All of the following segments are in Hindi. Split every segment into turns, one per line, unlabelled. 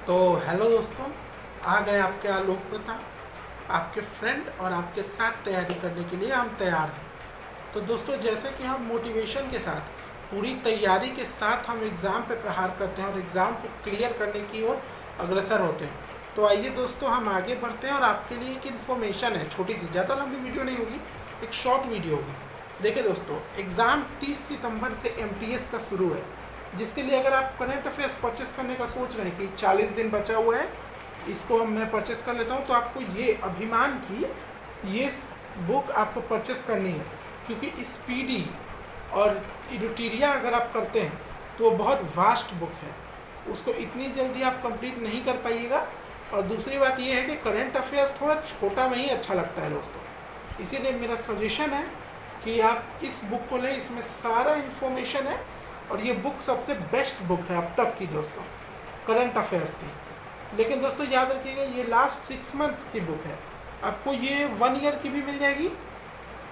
तो हेलो दोस्तों, आ गए आपके आलोक प्रताप, आपके फ्रेंड और आपके साथ तैयारी करने के लिए हम तैयार हैं। तो दोस्तों, जैसे कि हम मोटिवेशन के साथ पूरी तैयारी के साथ हम एग्ज़ाम पे प्रहार करते हैं और एग्ज़ाम को क्लियर करने की ओर अग्रसर होते हैं। तो आइए दोस्तों, हम आगे बढ़ते हैं और आपके लिए एक इन्फॉर्मेशन है, छोटी सी, ज़्यादा लंबी वीडियो नहीं होगी, एक शॉर्ट वीडियो होगी। देखिए दोस्तों, एग्ज़ाम 30 सितंबर से MTS का शुरू है, जिसके लिए अगर आप करंट अफेयर्स परचेस करने का सोच रहे हैं कि 40 दिन बचा हुआ है, इसको मैं परचेस कर लेता हूँ, तो आपको ये अभिमान की ये बुक आपको परचेस करनी है, क्योंकि स्पीडी और इडोटीरिया अगर आप करते हैं तो वो बहुत वास्ट बुक है, उसको इतनी जल्दी आप कंप्लीट नहीं कर पाइएगा। और दूसरी बात ये है कि करंट अफेयर्स थोड़ा छोटा में ही अच्छा लगता है दोस्तों, इसीलिए मेरा सजेशन है कि आप इस बुक को लें, इसमें सारा इन्फॉर्मेशन है और ये बुक सबसे बेस्ट बुक है अब तक की दोस्तों, करंट अफेयर्स की। लेकिन दोस्तों याद रखिएगा, ये लास्ट 6 मंथ की बुक है, आपको ये 1 ईयर की भी मिल जाएगी,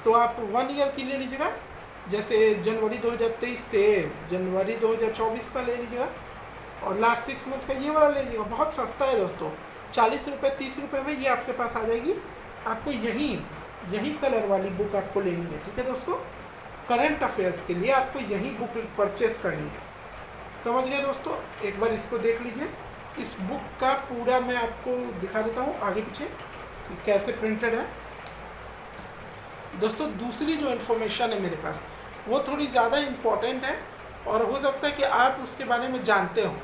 तो आप 1 ईयर की ले लीजिएगा, जैसे जनवरी 2023 से जनवरी 2024 का ले लीजिएगा, और लास्ट 6 मंथ का ये वाला ले लीजिएगा। बहुत सस्ता है दोस्तों, 40 रुपये 30 रुपये में ये आपके पास आ जाएगी। आपको यही कलर वाली बुक आपको लेनी है, ठीक है दोस्तों। करंट अफेयर्स के लिए आपको यही बुक परचेस करनी है, समझ गए दोस्तों। एक बार इसको देख लीजिए, इस बुक का पूरा मैं आपको दिखा देता हूँ आगे पीछे कि कैसे प्रिंटेड है। दोस्तों दूसरी जो इन्फॉर्मेशन है मेरे पास, वो थोड़ी ज़्यादा इम्पॉर्टेंट है और हो सकता है कि आप उसके बारे में जानते हो।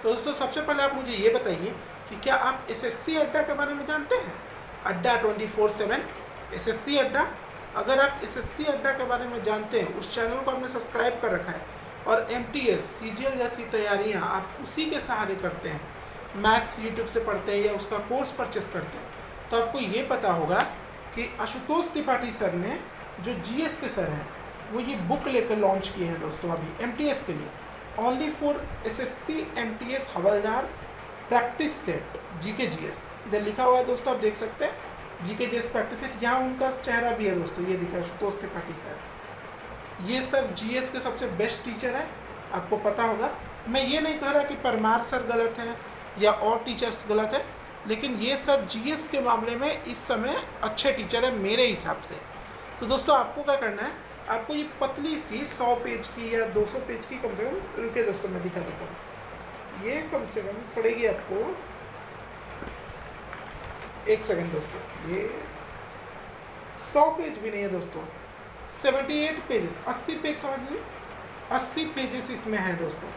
तो दोस्तों सबसे पहले आप मुझे ये बताइए कि क्या आप SSC अड्डा के बारे में जानते हैं? अड्डा 24/7 SSC अड्डा। अगर आप SSC अड्डा के बारे में जानते हैं, उस चैनल को आपने सब्सक्राइब कर रखा है और MTS CGL जैसी तैयारियां आप उसी के सहारे करते हैं, मैथ्स यूट्यूब से पढ़ते हैं या उसका कोर्स परचेस करते हैं, तो आपको ये पता होगा कि आशुतोष त्रिपाठी सर ने, जो GS के सर हैं, वो ये बुक लेकर लॉन्च किए हैं दोस्तों अभी MTS के लिए, only for SSC MTS havildar practice set GK GS। इधर लिखा हुआ है दोस्तों, आप देख सकते हैं GK GS प्रैक्टिस सेट। यहाँ उनका चेहरा भी है दोस्तों, ये दिखा है आशुतोष त्रिपाठी सर। ये सर GS के सबसे बेस्ट टीचर है, आपको पता होगा। मैं ये नहीं कह रहा कि परमार सर गलत हैं या और टीचर्स गलत हैं, लेकिन ये सर GS के मामले में इस समय अच्छे टीचर है मेरे हिसाब से। तो दोस्तों आपको क्या करना है, आपको ये पतली सी 100 पेज की या 200 पेज की कम से कम, रुके दोस्तों मैं दिखा देता हूँ, ये कम से कम पड़ेगी आपको, एक सेकंड दोस्तों, ये 100 पेज भी नहीं है दोस्तों, 78 पेजेस, 80 पेज समझिए, 80 पेजेस इसमें हैं दोस्तों।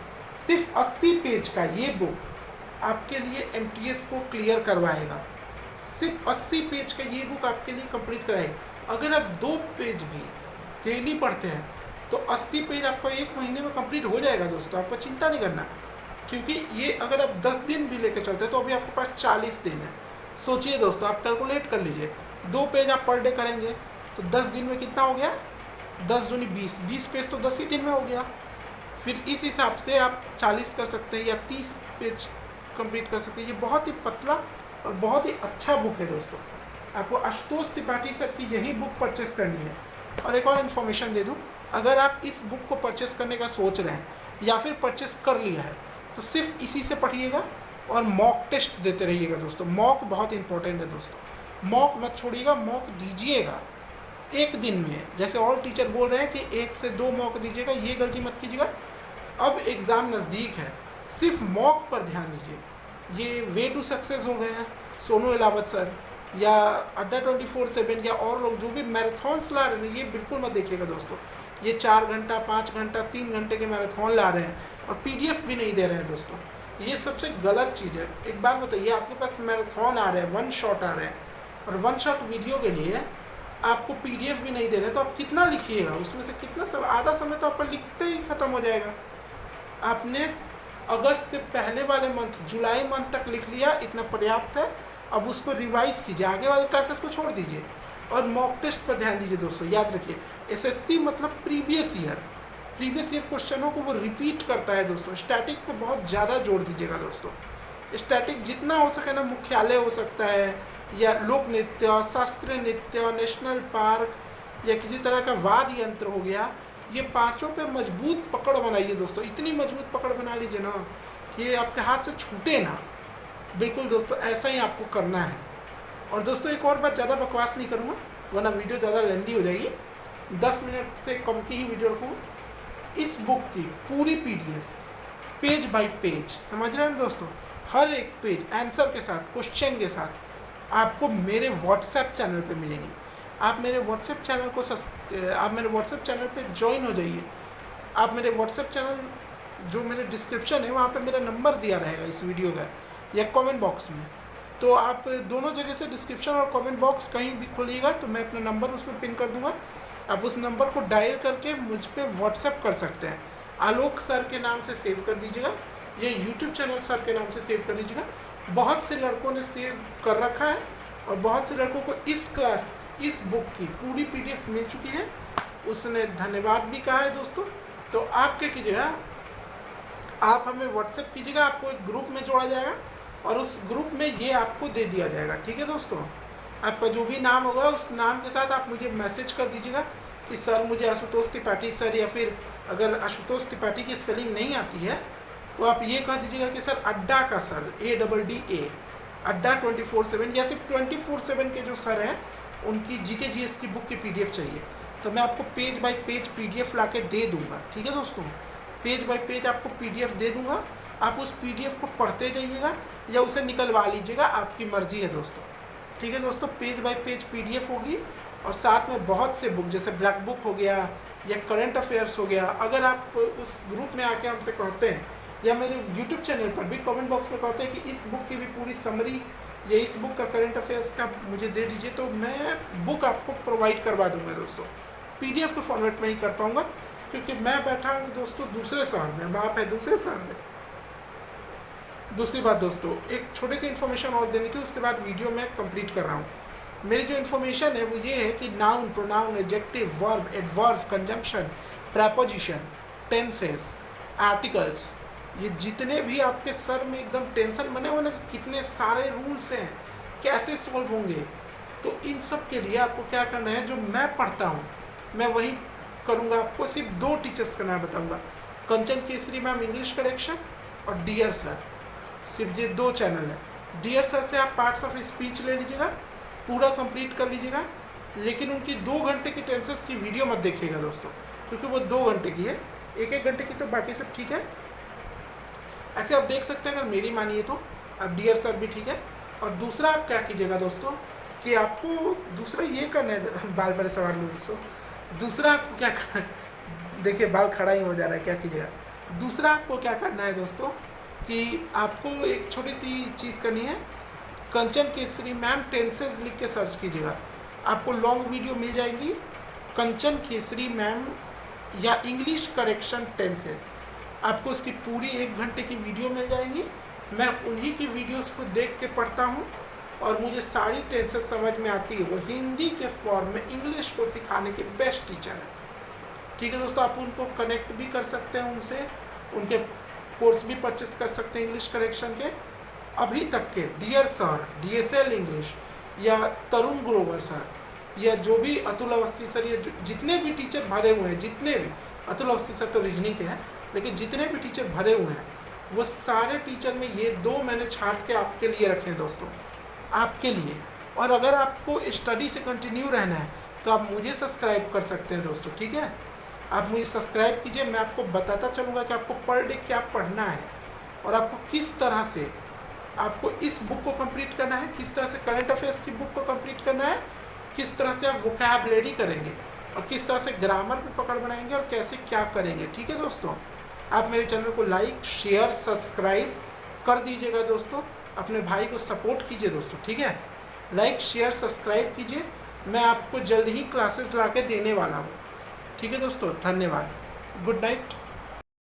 सिर्फ 80 पेज का ये बुक आपके लिए MTS को क्लियर करवाएगा, सिर्फ 80 पेज का ये बुक आपके लिए कंप्लीट कराएगा। अगर आप 2 पेज भी डेली पढ़ते हैं तो 80 पेज आपको 1 महीने में कंप्लीट हो जाएगा दोस्तों, आपको चिंता नहीं करना, क्योंकि ये अगर आप 10 दिन भी लेकर चलते हैं तो अभी आपके पास 40 दिन है। सोचिए दोस्तों, आप कैलकुलेट कर लीजिए, 2 पेज आप पर डे करेंगे तो 10 दिन में कितना हो गया, 10 दूनी 20, 20 पेज तो 10 ही दिन में हो गया। फिर इस हिसाब से आप 40 कर सकते हैं या 30 पेज कंप्लीट कर सकते हैं। ये बहुत ही पतला और बहुत ही अच्छा बुक है दोस्तों, आपको आशुतोष त्रिपाठी सर की यही बुक परचेस करनी है। और एक और इन्फॉर्मेशन दे दूं, अगर आप इस बुक को परचेस करने का सोच रहे हैं या फिर परचेस कर लिया है, तो सिर्फ इसी से पढ़िएगा और मॉक टेस्ट देते रहिएगा दोस्तों। मॉक बहुत इंपॉर्टेंट है दोस्तों, मॉक मत छोड़िएगा, मॉक दीजिएगा एक दिन में। जैसे और टीचर बोल रहे हैं कि 1 से 2 मॉक दीजिएगा, ये गलती मत कीजिएगा। अब एग्ज़ाम नज़दीक है, सिर्फ मॉक पर ध्यान दीजिए। ये वे टू सक्सेस हो गए हैं, सोनू एलावत सर या अड्डा 24/7 या और लोग जो भी मैराथन्स ला रहे हैं, ये बिल्कुल मत देखिएगा दोस्तों। ये 4 घंटा 5 घंटा 3 घंटे के मैराथन ला रहे हैं और PDF भी नहीं दे रहे हैं दोस्तों, ये सबसे गलत चीज़ है। एक बात बताइए, आपके पास मैराथन आ रहे हैं, 1 शॉट आ रहे हैं, और 1 शॉट वीडियो के लिए आपको PDF भी नहीं दे रहे, तो आप कितना लिखिएगा, उसमें से कितना सब, आधा समय तो आपका लिखते ही ख़त्म हो जाएगा। आपने अगस्त से पहले वाले मंथ, जुलाई मंथ तक लिख लिया, इतना पर्याप्त है। अब उसको रिवाइज कीजिए, आगे वाले क्लासेस को छोड़ दीजिए और मॉक टेस्ट पर ध्यान दीजिए दोस्तों। याद रखिए, SSC मतलब प्रीवियस ईयर क्वेश्चनों को वो रिपीट करता है दोस्तों। स्टैटिक पे बहुत ज़्यादा जोर दीजिएगा दोस्तों, स्टैटिक जितना हो सके ना, मुख्यालय हो सकता है या लोक नृत्य, शास्त्रीय नृत्य, नेशनल पार्क या किसी तरह का वाद्य यंत्र हो गया, ये 5 पे मजबूत पकड़ बनाइए दोस्तों। इतनी मजबूत पकड़ बना लीजिए ना कि ये आपके हाथ से छूटे ना, बिल्कुल दोस्तों ऐसा ही आपको करना है। और दोस्तों एक और बात, ज़्यादा बकवास नहीं करूँगा वरना वीडियो ज़्यादा लेंदी हो जाएगी, 10 मिनट से कम की ही वीडियो रखूँगा। इस बुक की पूरी PDF पेज बाय पेज, समझ रहे हैं दोस्तों, हर एक पेज आंसर के साथ, क्वेश्चन के साथ आपको मेरे व्हाट्सएप चैनल पे मिलेंगी। आप मेरे व्हाट्सएप चैनल को आप मेरे व्हाट्सएप चैनल पे ज्वाइन हो जाइए। आप मेरे व्हाट्सएप चैनल, जो मेरे डिस्क्रिप्शन है वहाँ पे मेरा नंबर दिया रहेगा इस वीडियो का या कमेंट बॉक्स में, तो आप दोनों जगह से डिस्क्रिप्शन और कमेंट बॉक्स कहीं भी खोलिएगा तो मैं अपना नंबर उसमें पिन कर दूंगा। आप उस नंबर को डायल करके मुझ पर व्हाट्सएप कर सकते हैं। आलोक सर के नाम से सेव कर दीजिएगा, ये यूट्यूब चैनल सर के नाम से सेव कर दीजिएगा। बहुत से लड़कों ने सेव कर रखा है और बहुत से लड़कों को इस बुक की पूरी PDF मिल चुकी है, उसने धन्यवाद भी कहा है दोस्तों। तो आप क्या कीजिएगा, आप हमें व्हाट्सएप कीजिएगा, आपको एक ग्रुप में जोड़ा जाएगा और उस ग्रुप में ये आपको दे दिया जाएगा। ठीक है दोस्तों, आपका जो भी नाम होगा उस नाम के साथ आप मुझे मैसेज कर दीजिएगा कि सर मुझे आशुतोष त्रिपाठी सर, या फिर अगर आशुतोष त्रिपाठी की स्पेलिंग नहीं आती है तो आप ये कह दीजिएगा कि सर अड्डा का सर, ADDA अड्डा 24/7, या सिर्फ 24/7 के जो सर हैं उनकी GK GS की बुक की PDF चाहिए तो मैं आपको पेज बाय पेज PDF ला के दे दूँगा। ठीक है दोस्तों, पेज बाय पेज आपको PDF दे दूँगा, आप उस PDF को पढ़ते जाइएगा या उसे निकलवा लीजिएगा, आपकी मर्जी है दोस्तों। ठीक है दोस्तों, पेज बाय पेज PDF होगी और साथ में बहुत से बुक जैसे ब्लैक बुक हो गया या करंट अफेयर्स हो गया। अगर आप उस ग्रुप में आके हमसे कहते हैं या मेरे यूट्यूब चैनल पर भी कमेंट बॉक्स में कहते हैं कि इस बुक की भी पूरी समरी या इस बुक का करंट अफेयर्स का मुझे दे दीजिए, तो मैं बुक आपको प्रोवाइड करवा दूंगा दोस्तों। PDF के फॉर्मेट में ही कर पाऊँगा क्योंकि मैं बैठा हूँ दोस्तों दूसरे शहर में, बाप है दूसरे शहर में। दूसरी बात दोस्तों, एक छोटी सी इन्फॉर्मेशन और देनी थी, उसके बाद वीडियो मैं कंप्लीट कर रहा हूँ। मेरी जो इन्फॉर्मेशन है वो ये है कि noun, pronoun, adjective, verb, adverb, conjunction, preposition, tenses, articles, ये जितने भी आपके सर में एकदम टेंशन बने हुए ना कितने सारे रूल्स हैं, कैसे सॉल्व होंगे, तो इन सब के लिए आपको क्या करना है, जो मैं पढ़ता हूँ मैं वही करूँगा। आपको सिर्फ 2 टीचर्स का नाम बताऊँगा, कंचन केसरी मैम इंग्लिश करेक्शन और डियर सर, सिर्फ ये 2 चैनल है। डियर सर से आप पार्ट्स ऑफ स्पीच ले लीजिएगा, पूरा कंप्लीट कर लीजिएगा, लेकिन उनकी 2 घंटे की टेंसेस की वीडियो मत देखिएगा दोस्तों, क्योंकि वो 2 घंटे की है, 1-1 घंटे की तो बाकी सब ठीक है। ऐसे आप देख सकते हैं, अगर मेरी मानिए तो अब डियर सर भी ठीक है। और दूसरा आप क्या कीजिएगा दोस्तों कि आपको दूसरा ये करना है, बाल पर सवार लो दोस्तों, दूसरा आपको क्या करना है, देखिए बाल खड़ा ही हो जा रहा है, क्या कीजिएगा, दूसरा आपको क्या करना है दोस्तों कि आपको एक छोटी सी चीज़ करनी है, कंचन केसरी मैम टेंसेस लिख के सर्च कीजिएगा, आपको लॉन्ग वीडियो मिल जाएगी, कंचन केसरी मैम या इंग्लिश करेक्शन टेंसेस, आपको उसकी पूरी 1 घंटे की वीडियो मिल जाएगी। मैं उन्हीं की वीडियोस को देख के पढ़ता हूँ और मुझे सारी टेंसेस समझ में आती है। वो हिंदी के फॉर्म में इंग्लिश को सिखाने के बेस्ट टीचर है। ठीक है दोस्तों, आप उनको कनेक्ट भी कर सकते हैं, उनसे उनके कोर्स भी परचेस कर सकते हैं इंग्लिश करेक्शन के। अभी तक के डियर सर, DSL इंग्लिश या तरुण ग्रोवर सर या जो भी अतुल अवस्थी सर, या जितने भी टीचर भरे हुए हैं, जितने भी, अतुल अवस्थी सर तो रीजनिंग के हैं, लेकिन जितने भी टीचर भरे हुए हैं वो सारे टीचर में ये 2 मैंने छांट के आपके लिए रखे हैं दोस्तों, आपके लिए। और अगर आपको स्टडी से कंटिन्यू रहना है तो आप मुझे सब्सक्राइब कर सकते हैं दोस्तों। ठीक है, आप मुझे सब्सक्राइब कीजिए, मैं आपको बताता चलूँगा कि आपको पर डे क्या पढ़ना है और आपको किस तरह से आपको इस बुक को कंप्लीट करना है, किस तरह से करंट अफेयर्स की बुक को कंप्लीट करना है, किस तरह से आप वोकैबुलरी करेंगे और किस तरह से ग्रामर पे पकड़ बनाएंगे और कैसे क्या करेंगे। ठीक है दोस्तों, आप मेरे चैनल को लाइक, शेयर, सब्सक्राइब कर दीजिएगा दोस्तों, अपने भाई को सपोर्ट कीजिए दोस्तों। ठीक है, लाइक, शेयर, सब्सक्राइब कीजिए, मैं आपको जल्द ही क्लासेस ला के देने वाला हूँ। ठीक है दोस्तों, धन्यवाद, गुड नाइट।